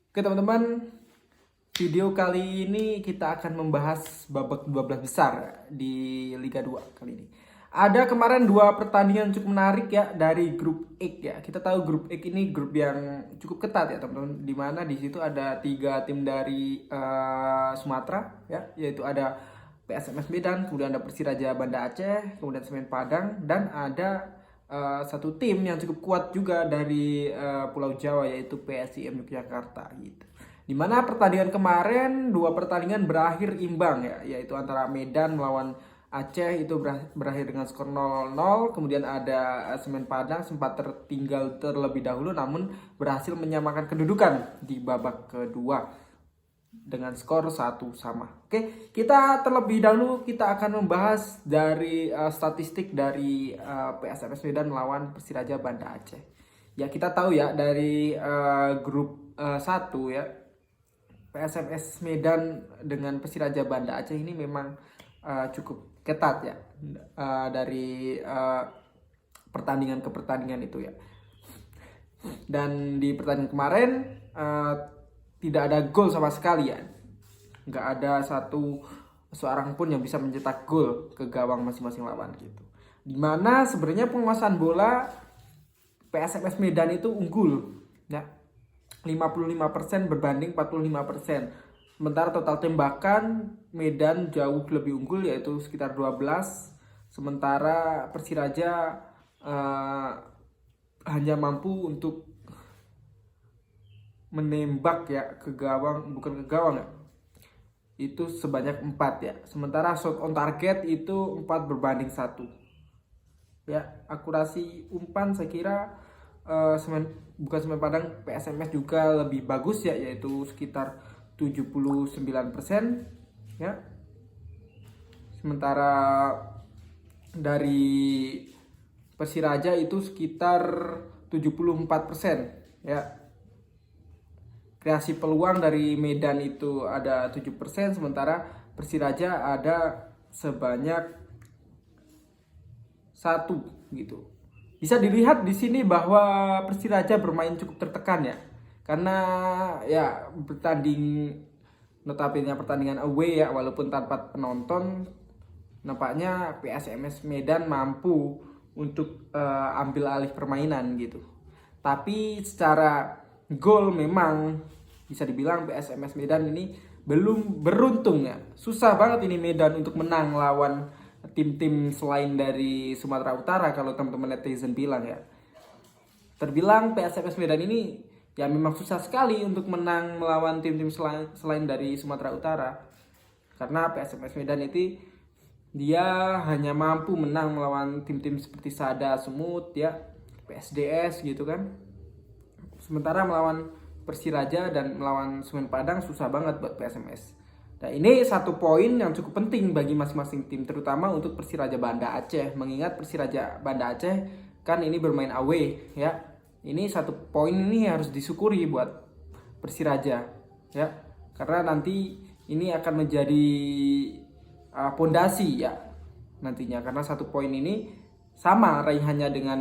Oke teman-teman, video kali ini kita akan membahas babak 12 besar di Liga 2 kali ini. Ada kemarin dua pertandingan cukup menarik ya dari grup X ya. Kita tahu grup X ini grup yang cukup ketat ya teman-teman. Dimana di situ ada 3 tim dari Sumatera ya, yaitu ada PSMS Medan, kemudian ada Persiraja Banda Aceh, kemudian Semen Padang, dan ada satu tim yang cukup kuat juga dari Pulau Jawa, yaitu PSIM Yogyakarta gitu. Dimana pertandingan kemarin dua pertandingan berakhir imbang ya, yaitu antara Medan melawan Aceh itu berakhir dengan skor 0-0. Kemudian ada Semen Padang sempat tertinggal terlebih dahulu namun berhasil menyamakan kedudukan di babak kedua dengan skor 1-1. Oke, kita terlebih dahulu kita akan membahas dari statistik dari PSMS Medan melawan Persiraja Banda Aceh. Ya, kita tahu ya dari grup 1 ya, PSMS Medan dengan Persiraja Banda Aceh ini memang cukup ketat ya, dari pertandingan ke pertandingan itu ya. Dan di pertandingan kemarin tidak ada gol sama sekali ya, nggak ada seorang pun yang bisa mencetak gol ke gawang masing-masing lawan gitu. Dimana sebenarnya penguasaan bola PSMS Medan itu unggul ya, 55% berbanding 45%. Sementara total tembakan Medan jauh lebih unggul, yaitu sekitar 12. Sementara Persiraja hanya mampu untuk menembak ya ke gawang, bukan ke gawang ya, itu sebanyak 4 ya. Sementara shot on target itu 4 berbanding 1 ya. Akurasi umpan saya kira bukan Semen Padang, PSMS juga lebih bagus ya, yaitu sekitar 79% ya. Sementara dari Persiraja itu sekitar 74% ya. Kreasi peluang dari Medan itu ada 7%, sementara Persiraja ada sebanyak 1 gitu. Bisa dilihat di sini bahwa Persiraja bermain cukup tertekan ya. Karena ya bertanding, notabene pertandingan away ya, walaupun tanpa penonton, nampaknya PSMS Medan mampu untuk ambil alih permainan gitu. Tapi secara gol memang bisa dibilang PSMS Medan ini belum beruntung ya. Susah banget ini Medan untuk menang lawan tim-tim selain dari Sumatera Utara kalau teman-teman netizen bilang ya. Terbilang PSMS Medan ini ya memang susah sekali untuk menang melawan tim-tim selain dari Sumatera Utara. Karena PSMS Medan itu dia hanya mampu menang melawan tim-tim seperti Sada Sumut ya, PSDS gitu kan. Sementara melawan Persiraja dan melawan Semen Padang susah banget buat PSMS. Nah, ini satu poin yang cukup penting bagi masing-masing tim, terutama untuk Persiraja Banda Aceh. Mengingat Persiraja Banda Aceh kan ini bermain away ya. Ini satu poin ini harus disyukuri buat Persiraja ya. Karena nanti ini akan menjadi pondasi ya nantinya, karena satu poin ini sama raihannya dengan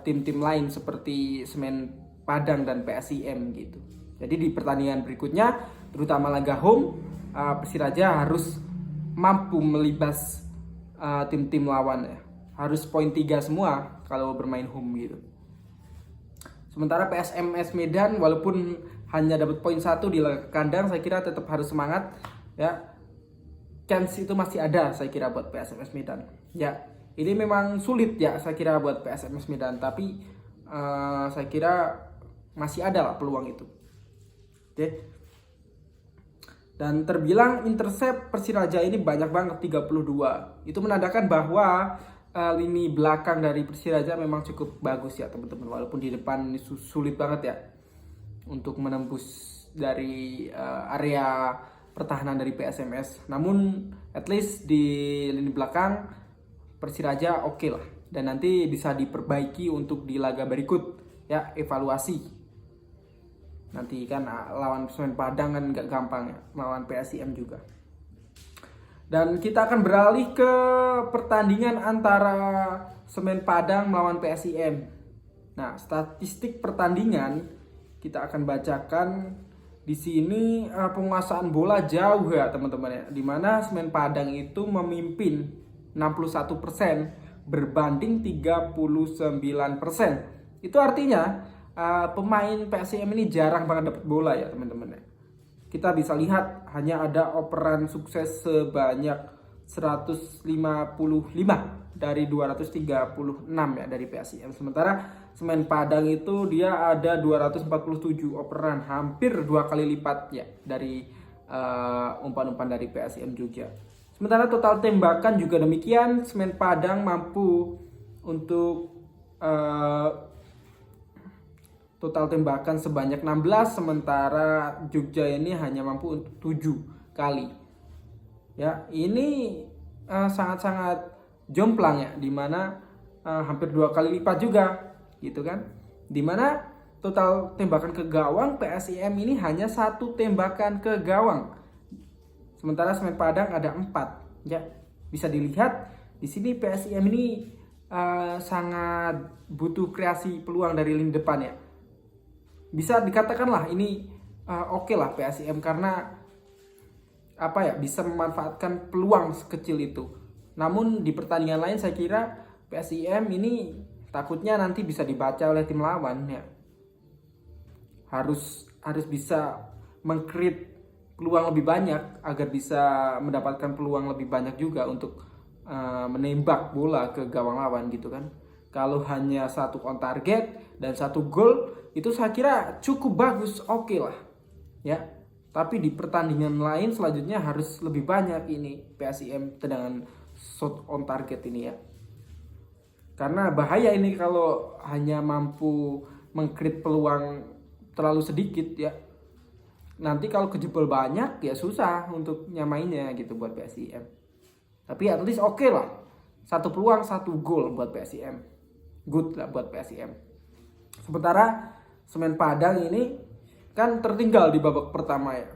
tim-tim lain seperti Semen Padang dan PSIM gitu. Jadi di pertandingan berikutnya, terutama laga home, Persiraja harus mampu melibas tim-tim lawan ya. Harus poin 3 semua kalau bermain home gitu. Sementara PSMS Medan walaupun hanya dapat poin 1 di laga kandang, saya kira tetap harus semangat ya. Chance itu masih ada saya kira buat PSMS Medan. Ya, ini memang sulit ya saya kira buat PSMS Medan, tapi saya kira masih ada lah peluang itu. Oke. Dan terbilang intercept Persiraja ini banyak banget, 32. Itu menandakan bahwa lini belakang dari Persiraja memang cukup bagus ya teman-teman. Walaupun di depan ini sulit banget ya untuk menembus dari area pertahanan dari PSMS. Namun at least di lini belakang Persiraja oke lah. Dan nanti bisa diperbaiki untuk di laga berikut ya, evaluasi. Nanti kan lawan Semen Padang kan gak gampang ya, melawan PSIM juga. Dan kita akan beralih ke pertandingan antara Semen Padang melawan PSIM. Nah, statistik pertandingan kita akan bacakan Di sini penguasaan bola jauh ya teman-teman ya. Dimana Semen Padang itu memimpin 61% berbanding 39%. Itu artinya pemain PSIM ini jarang banget dapat bola ya teman-teman ya. Kita bisa lihat hanya ada operan sukses sebanyak 155 dari 236 ya dari PSIM. Sementara Semen Padang itu dia ada 247 operan, hampir 2 kali lipat ya dari umpan-umpan dari PSIM Jogja. Sementara total tembakan juga demikian, Semen Padang mampu untuk total tembakan sebanyak 16, sementara Jogja ini hanya mampu untuk 7 kali. Ya, ini sangat-sangat jomplang ya, dimana hampir 2 kali lipat juga, gitu kan? Dimana total tembakan ke gawang PSIM ini hanya 1 tembakan ke gawang, sementara Semen Padang ada 4. Ya, bisa dilihat di sini PSIM ini sangat butuh kreasi peluang dari lini depan ya. Bisa dikatakan lah ini oke lah PSIM karena bisa memanfaatkan peluang sekecil itu. Namun di pertandingan lain saya kira PSIM ini takutnya nanti bisa dibaca oleh tim lawan ya. Harus bisa meng-create peluang lebih banyak agar bisa mendapatkan peluang lebih banyak juga untuk menembak bola ke gawang lawan gitu kan. Kalau hanya 1 on target dan 1 gol itu saya kira cukup bagus, oke lah ya. Tapi di pertandingan lain selanjutnya harus lebih banyak ini PSIM tendangan shot on target ini ya. Karena bahaya ini kalau hanya mampu meng-create peluang terlalu sedikit ya. Nanti kalau kejebol banyak ya susah untuk nyamainnya gitu buat PSIM. Tapi at least oke lah. 1 peluang 1 gol buat PSIM. Good lah buat PSIM. Sementara Semen Padang ini kan tertinggal di babak pertama ya.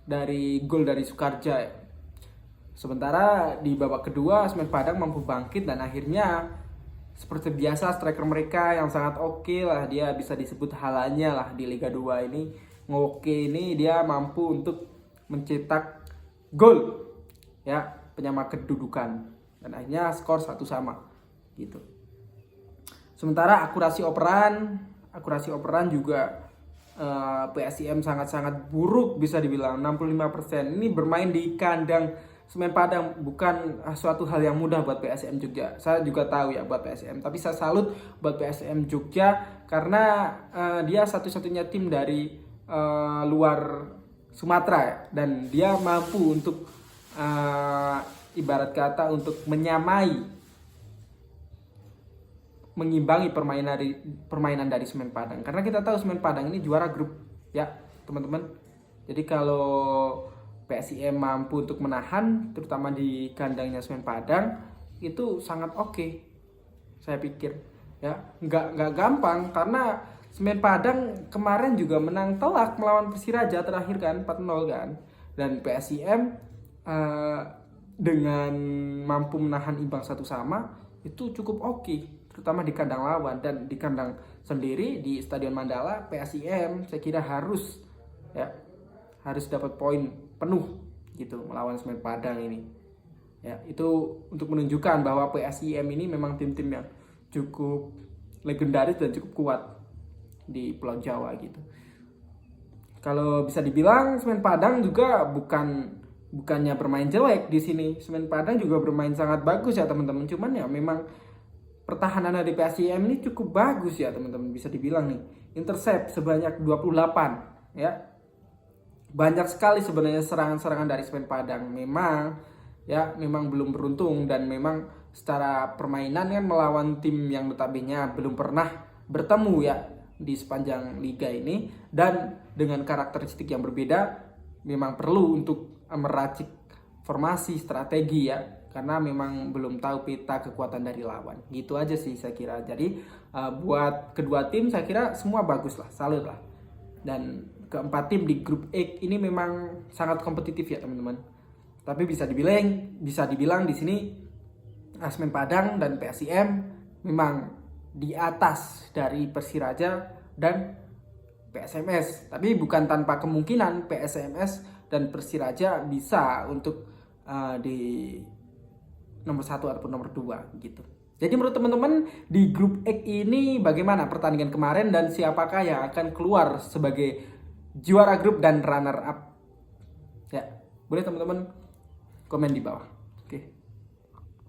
Dari gol dari Sukarja ya. Sementara di babak kedua Semen Padang mampu bangkit dan akhirnya seperti biasa striker mereka yang sangat oke lah, dia bisa disebut halanya lah di Liga 2 ini. Ngoke ini dia mampu untuk mencetak gol ya, penyama kedudukan, dan akhirnya skor 1-1 gitu. Sementara akurasi operan juga PSIM sangat-sangat buruk bisa dibilang 65%. Ini bermain di kandang Semen Padang bukan suatu hal yang mudah buat PSIM Jogja. Saya juga tahu ya buat PSIM, tapi saya salut buat PSIM Jogja karena dia satu-satunya tim dari luar Sumatera ya, dan dia mampu untuk ibarat kata untuk mengimbangi permainan dari Semen Padang. Karena kita tahu Semen Padang ini juara grup ya teman-teman. Jadi kalau PSIM mampu untuk menahan terutama di kandangnya Semen Padang itu sangat oke. Saya pikir ya, nggak gampang karena Semen Padang kemarin juga menang telak melawan Persiraja terakhir kan 4-0 kan, dan PSIM dengan mampu menahan imbang 1-1 itu cukup oke, terutama di kandang lawan. Dan di kandang sendiri di Stadion Mandala PSIM saya kira harus dapat poin penuh gitu melawan Semen Padang ini ya. Itu untuk menunjukkan bahwa PSIM ini memang tim-tim yang cukup legendaris dan cukup kuat di Pulau Jawa gitu. Kalau bisa dibilang Semen Padang juga bukannya bermain jelek di sini. Semen Padang juga bermain sangat bagus ya teman-teman. Cuman ya memang pertahanan dari PSIM ini cukup bagus ya teman-teman, bisa dibilang nih. Intercept sebanyak 28 ya. Banyak sekali sebenarnya serangan-serangan dari Semen Padang. Memang belum beruntung, dan memang secara permainan kan melawan tim yang notabene belum pernah bertemu ya di sepanjang liga ini, dan dengan karakteristik yang berbeda, memang perlu untuk meracik formasi strategi ya, karena memang belum tahu peta kekuatan dari lawan. Gitu aja sih saya kira. Jadi buat kedua tim saya kira semua bagus lah, salut lah. Dan keempat tim di grup A ini memang sangat kompetitif ya teman-teman. Tapi bisa dibilang di sini Semen Padang dan PSIM memang di atas dari Persiraja dan PSMS. Tapi bukan tanpa kemungkinan PSMS dan Persiraja bisa untuk di nomor 1 ataupun nomor 2 gitu. Jadi menurut teman-teman di grup X ini bagaimana pertandingan kemarin dan siapakah yang akan keluar sebagai juara grup dan runner up? Ya, boleh teman-teman komen di bawah.